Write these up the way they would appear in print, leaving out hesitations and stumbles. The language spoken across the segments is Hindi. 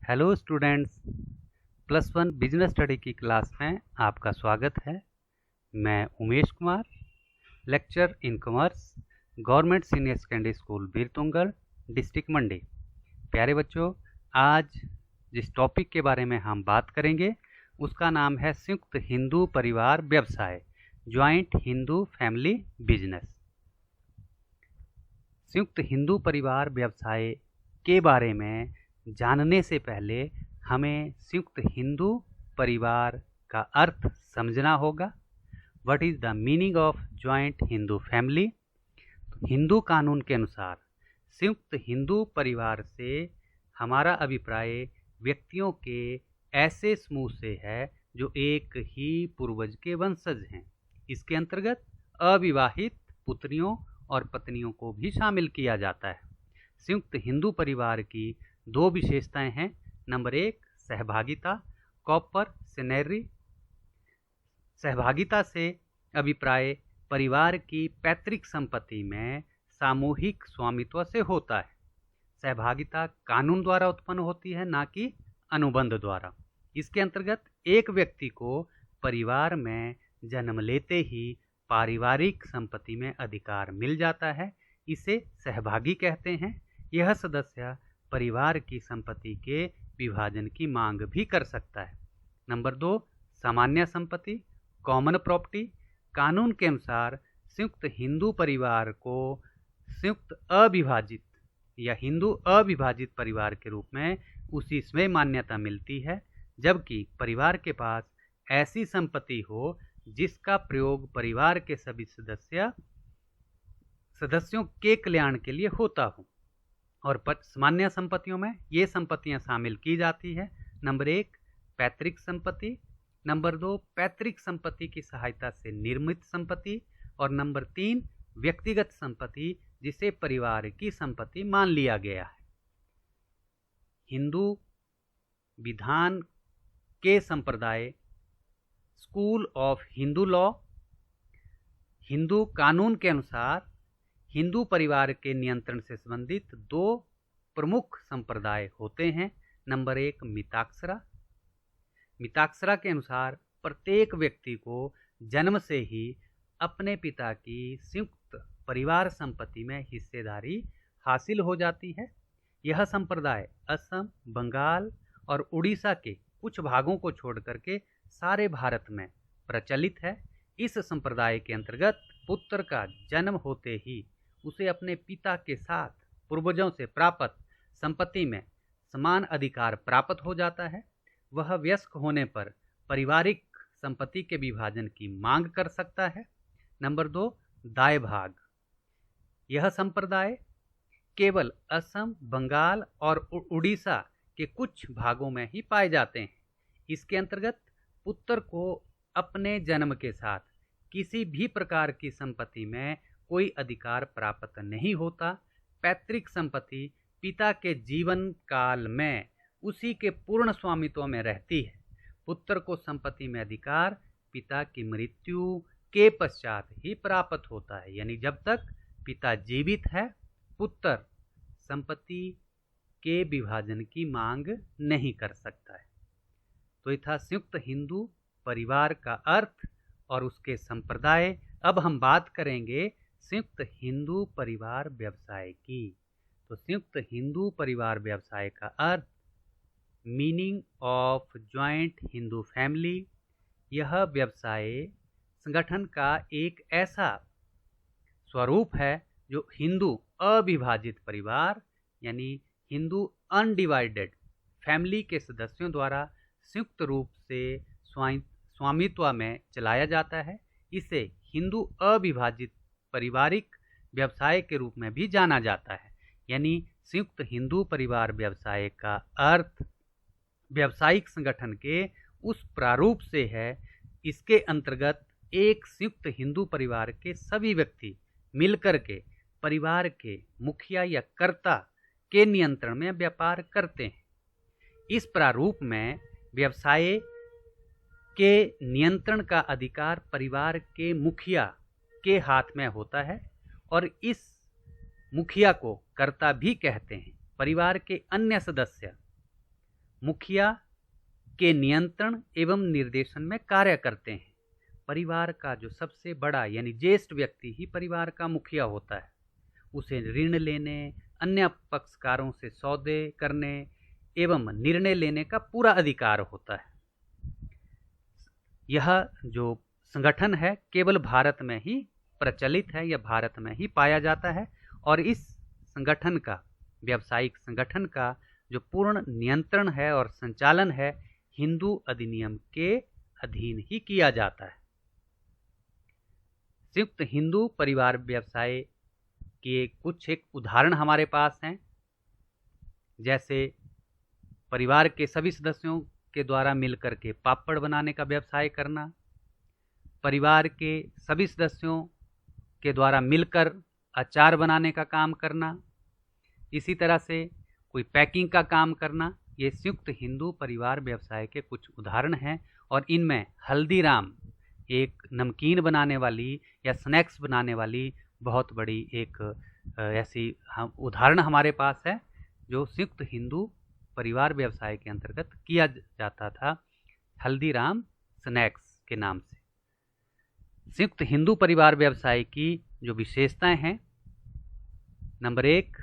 Hello students, plus one business study की क्लास में आपका स्वागत है। मैं Umesh Kumar, lecture in commerce, government senior secondary school Birtungal, district Mandi. प्यारे बच्चों, आज जिस टॉपिक के बारे में हम बात करेंगे उसका नाम है संयुक्त हिंदू परिवार व्यवसाय, ज्वाइंट हिंदू फैमिली बिजनेस। संयुक्त हिंदू परिवार व्यवसाय के बारे में जानने से पहले हमें संयुक्त हिंदू परिवार का अर्थ समझना होगा। What is the meaning of joint Hindu family? Hindu कानून के अनुसार संयुक्त हिंदू परिवार से हमारा अभिप्राय व्यक्तियों के ऐसे समूह से है जो एक ही पूर्वज के वंशज हैं। इसके अंतर्गत अविवाहित पुत्रियों और पत्नियों को भी शामिल किया जाता है। संयुक्त हिंदू परिवार की दो विशेषताएं हैं। नंबर एक, सहभागिता, कॉपर-सिनरी। सहभागिता से अभिप्राय परिवार की पैतृक संपत्ति में सामूहिक स्वामित्व से होता है। सहभागिता कानून द्वारा उत्पन्न होती है, ना कि अनुबंध द्वारा। इसके अंतर्गत एक व्यक्ति को परिवार में जन्म लेते ही पारिवारिक संपत्ति में अधिकार मिल जाता है। इसे सहभागी कहते हैं। यह सदस्य परिवार की संपत्ति के विभाजन की मांग भी कर सकता है। नंबर दो, सामान्य संपत्ति, कॉमन प्रॉपर्टी। कानून के अनुसार संयुक्त हिंदू परिवार को संयुक्त अविभाजित या हिंदू अविभाजित परिवार के रूप में उसी स्वयं मान्यता मिलती है, जबकि परिवार के पास ऐसी संपत्ति हो जिसका प्रयोग परिवार के सभी सदस्यों के कल्याण के लिए होता हो। और सामान्य संपत्तियों में ये संपत्तियां शामिल की जाती है। नंबर एक, पैतृक संपत्ति। नंबर दो, पैतृक संपत्ति की सहायता से निर्मित संपत्ति। और नंबर तीन, व्यक्तिगत संपत्ति जिसे परिवार की संपत्ति मान लिया गया है। हिंदू विधान के संप्रदाय school of Hindu law, Hindu कानून के अनुसार हिंदू परिवार के नियंत्रण से संबंधित दो प्रमुख संप्रदाय होते हैं। नंबर एक, मिताक्षरा। मिताक्षरा के अनुसार प्रत्येक व्यक्ति को जन्म से ही अपने पिता की संयुक्त परिवार संपत्ति में हिस्सेदारी हासिल हो जाती है। यह संप्रदाय असम, बंगाल और उड़ीसा के कुछ भागों को छोड़कर के सारे भारत में प्रचलित है। इस संप्रदाय के अंतर्गत पुत्र का जन्म होते ही उसे अपने पिता के साथ पूर्वजों से प्राप्त संपत्ति में समान अधिकार प्राप्त हो जाता है। वह वयस्क होने पर पारिवारिक संपत्ति के विभाजन की मांग कर सकता है। नंबर दो, दाय भाग। यह संप्रदाय केवल असम, बंगाल और उड़ीसा के कुछ भागों में ही पाए जाते हैं। इसके अंतर्गत पुत्र को अपने जन्म के साथ किसी भी प्रकार की संपत्ति में कोई अधिकार प्राप्त नहीं होता। पैतृक संपत्ति पिता के जीवन काल में उसी के पूर्ण स्वामित्व में रहती है। पुत्र को संपत्ति में अधिकार पिता की मृत्यु के पश्चात ही प्राप्त होता है, यानी जब तक पिता जीवित है पुत्र संपत्ति के विभाजन की मांग नहीं कर सकता है। तो यह था संयुक्त हिंदू परिवार का अर्थ और उसके संप्रदाय। अब हम बात करेंगे संयुक्त हिंदू परिवार व्यवसाय की। तो संयुक्त हिंदू परिवार व्यवसाय का अर्थ, meaning of joint Hindu family. यह व्यवसाय संगठन का एक ऐसा स्वरूप है जो हिंदू अविभाजित परिवार यानी हिंदू अनडिवाइडेड फैमिली के सदस्यों द्वारा संयुक्त रूप से स्वामित्व में चलाया जाता है। इसे हिंदू अविभाजित पारिवारिक व्यवसाय के रूप में भी जाना जाता है। यानी संयुक्त हिंदू परिवार व्यवसाय का अर्थ व्यावसायिक संगठन के उस प्रारूप से है। इसके अंतर्गत एक संयुक्त हिंदू परिवार के सभी व्यक्ति मिलकर के परिवार के मुखिया या कर्ता के नियंत्रण में व्यापार करते हैं। इस प्रारूप में व्यवसाय के नियंत्रण का अधिकार परिवार के मुखिया के हाथ में होता है और इस मुखिया को कर्ता भी कहते हैं। परिवार के अन्य सदस्य मुखिया के नियंत्रण एवं निर्देशन में कार्य करते हैं। परिवार का जो सबसे बड़ा यानी ज्येष्ठ व्यक्ति ही परिवार का मुखिया होता है। उसे ऋण लेने, अन्य पक्षकारों से सौदे करने एवं निर्णय लेने का पूरा अधिकार होता है। यह जो संगठन है केवल भारत में ही प्रचलित है या भारत में ही पाया जाता है, और इस संगठन का, व्यावसायिक संगठन का जो पूर्ण नियंत्रण है और संचालन है हिंदू अधिनियम के अधीन ही किया जाता है। संयुक्त हिंदू परिवार व्यवसाय के कुछ एक उदाहरण हमारे पास हैं, जैसे परिवार के सभी सदस्यों के द्वारा मिलकर के पापड़ बनाने का व्यवसाय करना, परिवार के सभी सदस्यों के द्वारा मिलकर अचार बनाने का काम करना, इसी तरह से कोई पैकिंग का काम करना। ये संयुक्त हिंदू परिवार व्यवसाय के कुछ उदाहरण हैं, और इनमें हल्दीराम एक नमकीन बनाने वाली या स्नैक्स बनाने वाली बहुत बड़ी एक ऐसी उदाहरण हमारे पास है जो संयुक्त हिंदू परिवार व्यवसाय के अंतर्गत किया जाता था, हल्दीराम स्नैक्स के नाम से। संयुक्त हिंदू परिवार व्यवसाय की जो विशेषताएं हैं, नंबर 1,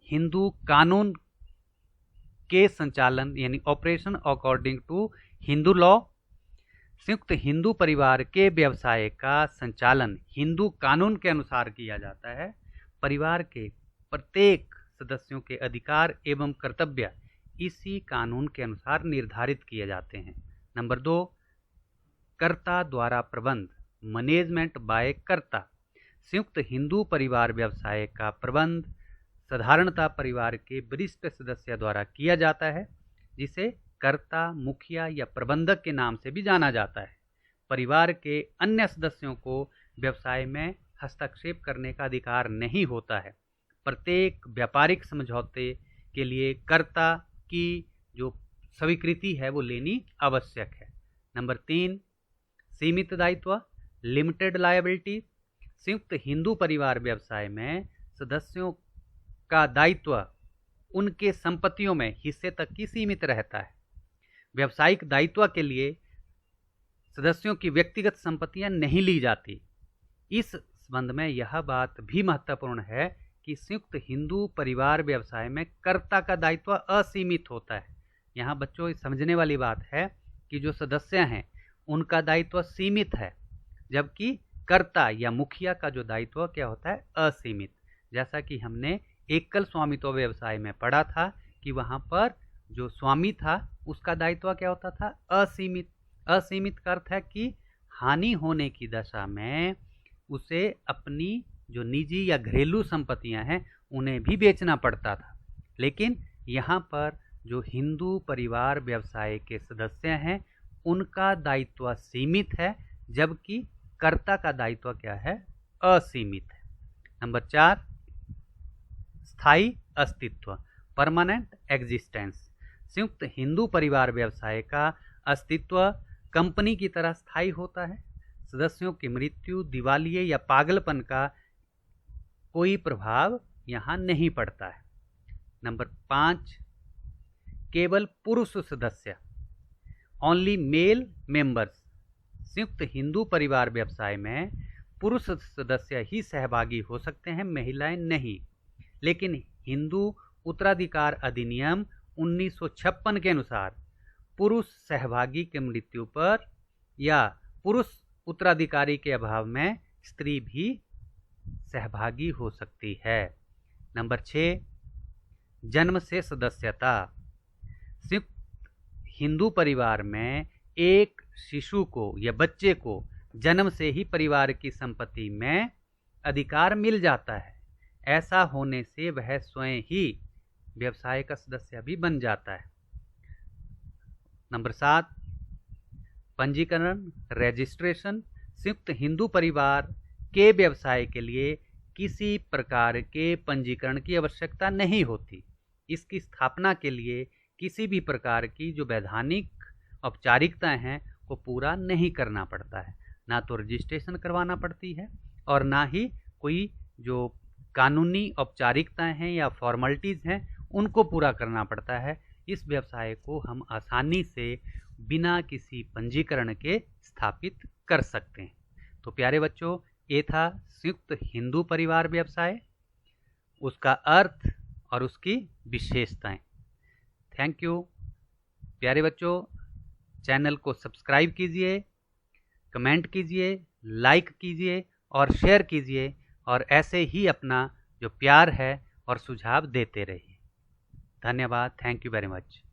हिंदू कानून के संचालन यानी operation according to Hindu law. संयुक्त हिंदू परिवार के व्यवसाय का संचालन हिंदू कानून के अनुसार किया जाता है। परिवार के प्रत्येक सदस्यों के अधिकार एवं कर्तव्य इसी कानून के अनुसार निर्धारित किए जाते हैं। नंबर 2, कर्ता द्वारा प्रबंध, मैनेजमेंट बाय कर्ता। संयुक्त हिंदू परिवार व्यवसाय का प्रबंध साधारणतः परिवार के वरिष्ठ सदस्य द्वारा किया जाता है, जिसे कर्ता, मुखिया या प्रबंधक के नाम से भी जाना जाता है। परिवार के अन्य सदस्यों को व्यवसाय में हस्तक्षेप करने का अधिकार नहीं होता है। प्रत्येक व्यापारिक समझौते के लिए कर्ता की जो स्वीकृति है वो लेनी आवश्यक है। नंबर 3, सीमित दायित्व, लिमिटेड लायबिलिटी। संयुक्त हिंदू परिवार व्यवसाय में सदस्यों का दायित्व उनके संपत्तियों में हिस्से तक ही सीमित रहता है। व्यावसायिक दायित्व के लिए सदस्यों की व्यक्तिगत संपत्तियां नहीं ली जाती। इस संबंध में यह बात भी महत्वपूर्ण है कि संयुक्त हिंदू परिवार व्यवसाय में कर्ता का दायित्व असीमित होता है। यहाँ बच्चों समझने वाली बात है कि जो सदस्य हैं उनका दायित्व सीमित है, जबकि कर्ता या मुखिया का जो दायित्व क्या होता है, असीमित। जैसा कि हमने एकल स्वामित्व व्यवसाय में पढ़ा था कि वहाँ पर जो स्वामी था उसका दायित्व क्या होता था, असीमित। असीमित का अर्थ है कि हानि होने की दशा में उसे अपनी जो निजी या घरेलू संपत्तियां हैं उन्हें भी बेचना पड़ता था। लेकिन यहाँ पर जो हिंदू परिवार व्यवसाय के सदस्य हैं उनका दायित्व सीमित है, जबकि कर्ता का दायित्व क्या है, असीमित है। नंबर 4, स्थायी अस्तित्व, परमानेंट एग्जिस्टेंस। संयुक्त हिंदू परिवार व्यवसाय का अस्तित्व कंपनी की तरह स्थायी होता है। सदस्यों की मृत्यु, दिवालिये या पागलपन का कोई प्रभाव यहाँ नहीं पड़ता है। नंबर 5, केवल पुरुष सदस्य, ओनली मेल मेंबर्स। संयुक्त हिंदू परिवार व्यवसाय में पुरुष सदस्य ही सहभागी हो सकते हैं, महिलाएं नहीं। लेकिन हिंदू उत्तराधिकार अधिनियम 1956 के अनुसार पुरुष सहभागी के मृत्यु पर या पुरुष उत्तराधिकारी के अभाव में स्त्री भी सहभागी हो सकती है। नंबर 6, जन्म से सदस्यता। संयुक्त हिंदू परिवार में एक शिशु को या बच्चे को जन्म से ही परिवार की संपत्ति में अधिकार मिल जाता है। ऐसा होने से वह स्वयं ही व्यवसाय का सदस्य भी बन जाता है। नंबर 7, पंजीकरण, रजिस्ट्रेशन। संयुक्त हिंदू परिवार के व्यवसाय के लिए किसी प्रकार के पंजीकरण की आवश्यकता नहीं होती। इसकी स्थापना के लिए किसी भी प्रकार की जो वैधानिक औपचारिकताएं हैं को पूरा नहीं करना पड़ता है। ना तो रजिस्ट्रेशन करवाना पड़ती है और ना ही कोई जो कानूनी औपचारिकताएं हैं या फॉर्मेलिटीज़ हैं उनको पूरा करना पड़ता है। इस व्यवसाय को हम आसानी से बिना किसी पंजीकरण के स्थापित कर सकते हैं। तो प्यारे बच्चों, ये था संयुक्त हिंदू परिवार व्यवसाय, उसका अर्थ और उसकी विशेषताएं। Thank you. प्यारे बच्चों, चैनल को सब्सक्राइब कीजिए, कमेंट कीजिए, लाइक कीजिए और शेयर कीजिए, और ऐसे ही अपना जो प्यार है और सुझाव देते रहिए। धन्यवाद। Thank you very much.